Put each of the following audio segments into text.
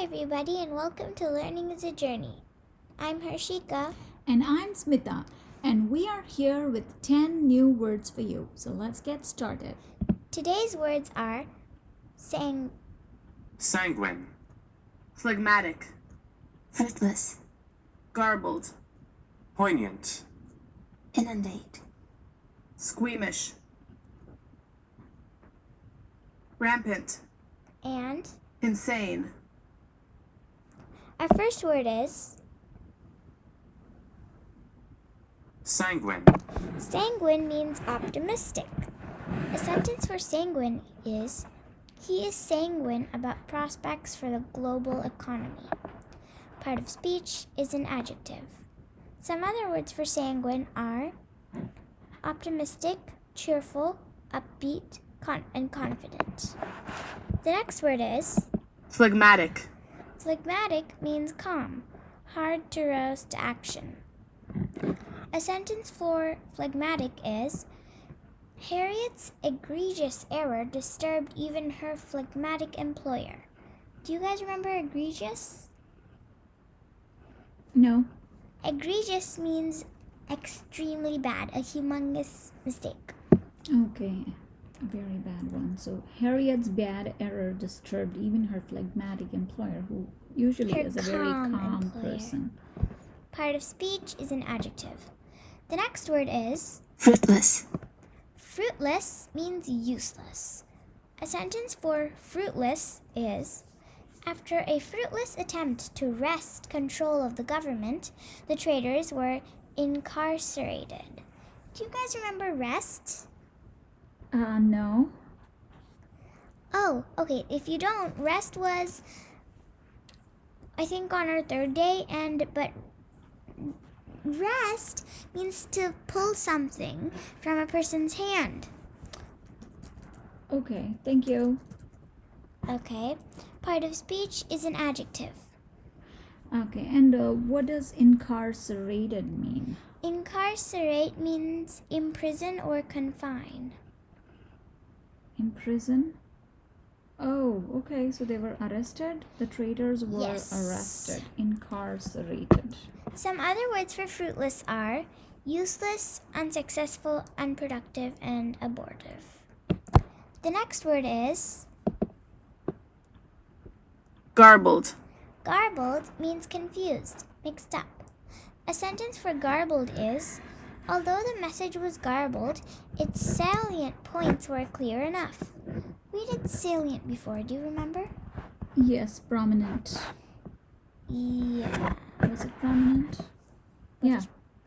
Hi everybody and welcome to Learning is a Journey. I'm Harshika. And I'm Smita, and we are here with 10 new words for you. So let's get started. Today's words are Sanguine, Phlegmatic, Fruitless, Garbled, Poignant, Inundate, Squeamish, Rampant, and Insane. our first word is Sanguine, Sanguine means optimistic. A sentence for sanguine is he is sanguine about prospects for the global economy. Part of speech is an adjective. Some other words for sanguine are optimistic, cheerful, upbeat, and confident. The next word is Phlegmatic, Phlegmatic means calm, hard to rouse to action. A sentence for phlegmatic is Harriet's egregious error disturbed even her phlegmatic employer. Do you guys remember egregious? No. Egregious means extremely bad, a humongous mistake. Okay, a very bad one. So Harriet's bad error disturbed even her phlegmatic employer, who usually Her is a very calm calm employer. person. Part of speech is an adjective. The next word is fruitless, fruitless means useless. A sentence for fruitless is after a fruitless attempt to wrest control of the government, the traitors were incarcerated. Do you guys remember wrest? No. Oh, okay. If you don't, rest was, I think, on our third day, but rest means to pull something from a person's hand. Okay, thank you. Okay. Part of speech is an adjective. Okay, and what does incarcerated mean? Incarcerate means imprison or confine. Imprison? Oh, okay, so they were arrested? The traitors were Yes. arrested, incarcerated. Some other words for fruitless are useless, unsuccessful, unproductive, and abortive. The next word is Garbled, garbled means confused, mixed up. A sentence for garbled is although the message was garbled, its salient points were clear enough. We did salient before, do you remember? Yes, prominent. Yeah. Was it prominent? Yeah,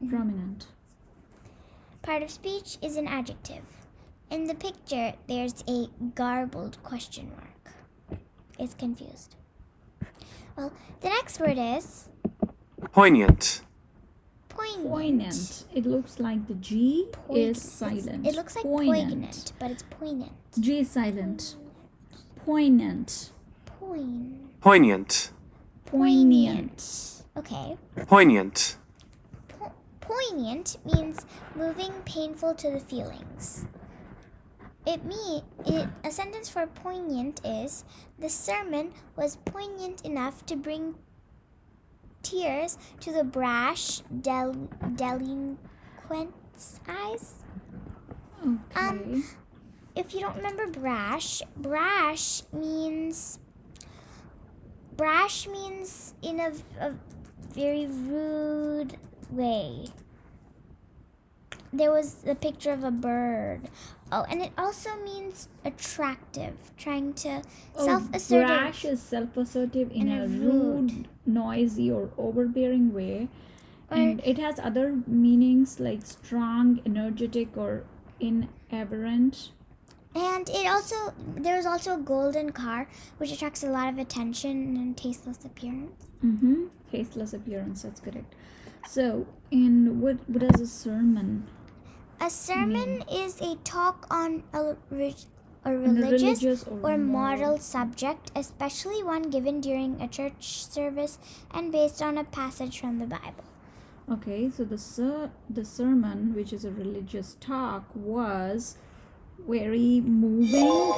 prominent. Part of speech is an adjective. In the picture, there's a garbled question mark. It's confused. Well, the next word is poignant, poignant. Poignant. It looks like the G is silent. It looks like poignant, but it's poignant. G is silent. Poignant. poignant, Poignant. Okay. poignant, Poignant means moving, painful to the feelings. A sentence for poignant is the sermon was poignant enough to bring tears to the brash delinquent's eyes. Okay. If you don't remember brash means in a very rude way. There was a picture of a bird. Oh, and it also means attractive, trying to self-assertive. Brash is self-assertive in a rude, noisy, or overbearing way. And it has other meanings like strong, energetic, or inaberrant. And there was also a golden car, which attracts a lot of attention and tasteless appearance. Tasteless appearance, that's correct. So, in what is a sermon? A sermon is a talk on a religious or moral subject, especially one given during a church service and based on a passage from the Bible. Okay, so the sermon, which is a religious talk, was very moving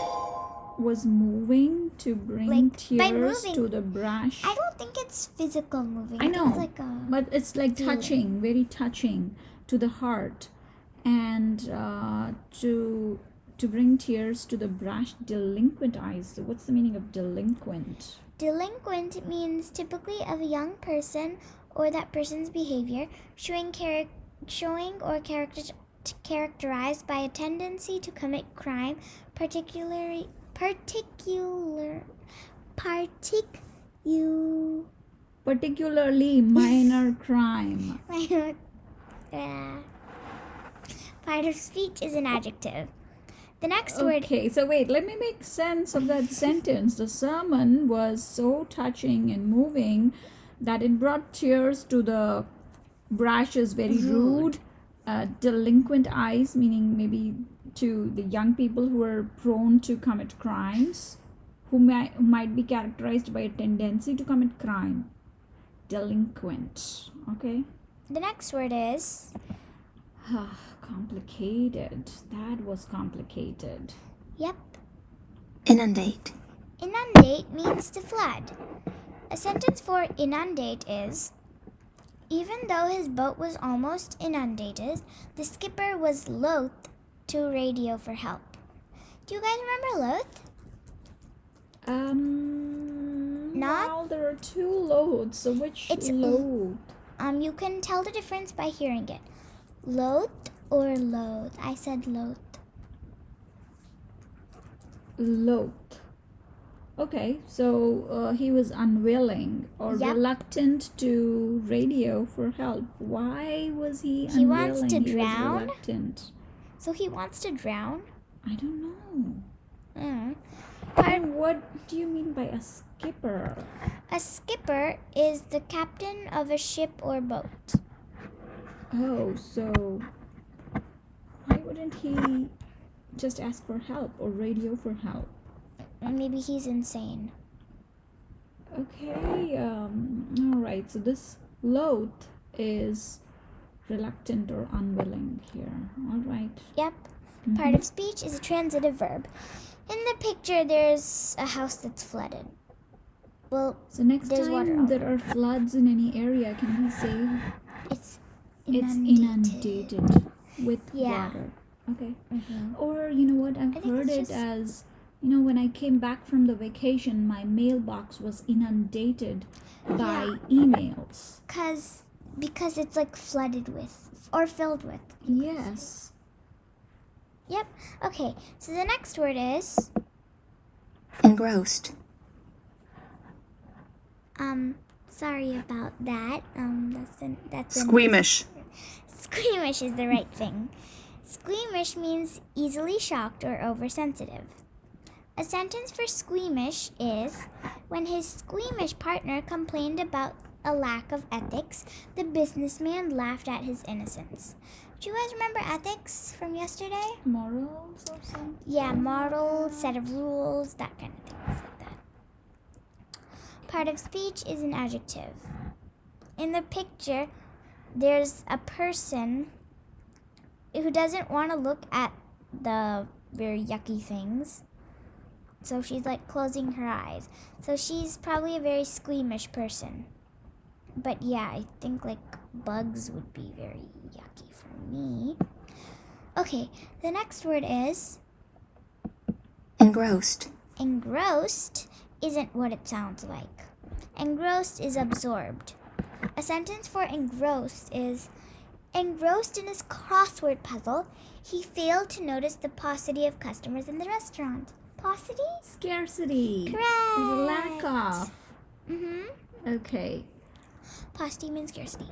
was moving to bring Like, by tears moving, to the brush. I don't think it's physical moving. I think know, it's like a but it's like feeling. touching, very touching to the heart, and to bring tears to the brushed delinquent eyes. So what's the meaning of delinquent? Delinquent means typically of a young person or that person's behavior showing or characterized by a tendency to commit crime, particularly Minor crime. Part of speech is an adjective. The next word. Okay, so wait, let me make sense of that sentence. The sermon was so touching and moving that it brought tears to the brushes, very rude. Delinquent eyes, meaning maybe to the young people who are prone to commit crimes, who might be characterized by a tendency to commit crime. Delinquent. Okay. The next word is complicated. That was complicated. Yep. Inundate. Inundate means to flood. A sentence for inundate is, even though his boat was almost inundated, the skipper was loath to radio for help. Do you guys remember loath? Not. Well, there are two loads. So which It's load? You can tell the difference by hearing it. Loath or loathe? I said loath. Loath. Okay, so he was unwilling or Yep. reluctant to radio for help. Why was he unwilling? He wants to He was drown? reluctant. So he wants to drown? I don't know. Mm. And what do you mean by a skipper? A skipper is the captain of a ship or boat. Oh, so why wouldn't he just ask for help or radio for help? Maybe he's insane. Okay, all right. So this loath is reluctant or unwilling here. All right. Yep. Part of speech is a transitive verb. In the picture, there's a house that's flooded. Well, So next there's water time all there are floods in any area, can we say it's it's inundated with Yeah. water? Okay. Or you know what? I've think heard it's it just- as, you know, when I came back from the vacation, my mailbox was inundated by emails. because it's like flooded with or filled with. Yes. Yep. Okay. So the next word is Engrossed. sorry about that. That's Squeamish. Squeamish is the right thing. Squeamish means easily shocked or oversensitive. A sentence for squeamish is, when his squeamish partner complained about a lack of ethics, the businessman laughed at his innocence. Do you guys remember ethics from yesterday? Morals or something? Yeah, moral, set of rules, that kind of things like that. Part of speech is an adjective. In the picture, there's a person who doesn't want to look at the very yucky things. So she's like closing her eyes. So she's probably a very squeamish person. But yeah, I think like bugs would be very yucky for me. Okay, the next word is Engrossed. engrossed. Isn't what it sounds like. Engrossed is absorbed. A sentence for engrossed is, engrossed in his crossword puzzle, he failed to notice the paucity of customers in the restaurant. Paucity? Scarcity. Correct. There's a lack of. Okay. Paucity means scarcity.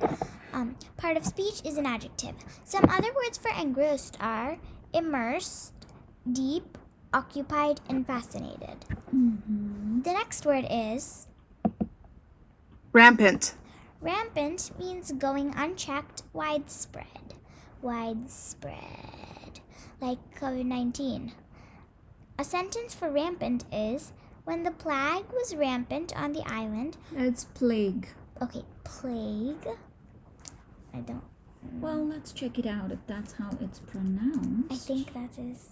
Part of speech is an adjective. Some other words for engrossed are immersed, deep, occupied, and fascinated. The next word is Rampant. rampant means going unchecked, widespread. Widespread. Like COVID-19. A sentence for rampant is, when the plague was rampant on the island. It's plague. Okay, plague. I don't. Well, let's check it out if that's how it's pronounced. I think that is.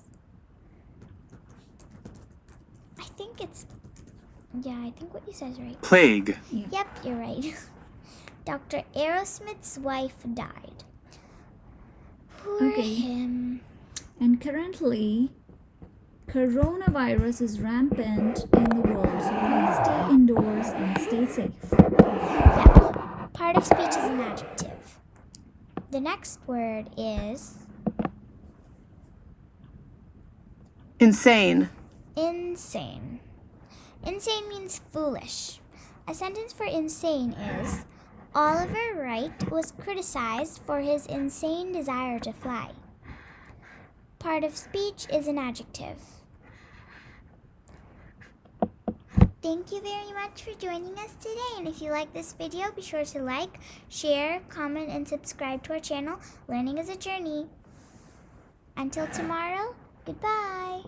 think it's... Yeah, I think what you said is right. Plague. Yep, you're right. Dr. Aerosmith's wife died. Poor Okay. him. And currently, coronavirus is rampant in the world, so please stay indoors and stay safe. Yeah, part of speech is an adjective. The next word is Insane. insane. Insane means foolish. A sentence for insane is Oliver Wright was criticized for his insane desire to fly. Part of speech is an adjective. Thank you very much for joining us today. And if you like this video, be sure to like, share, comment, and subscribe to our channel, Learning is a Journey. Until tomorrow, goodbye.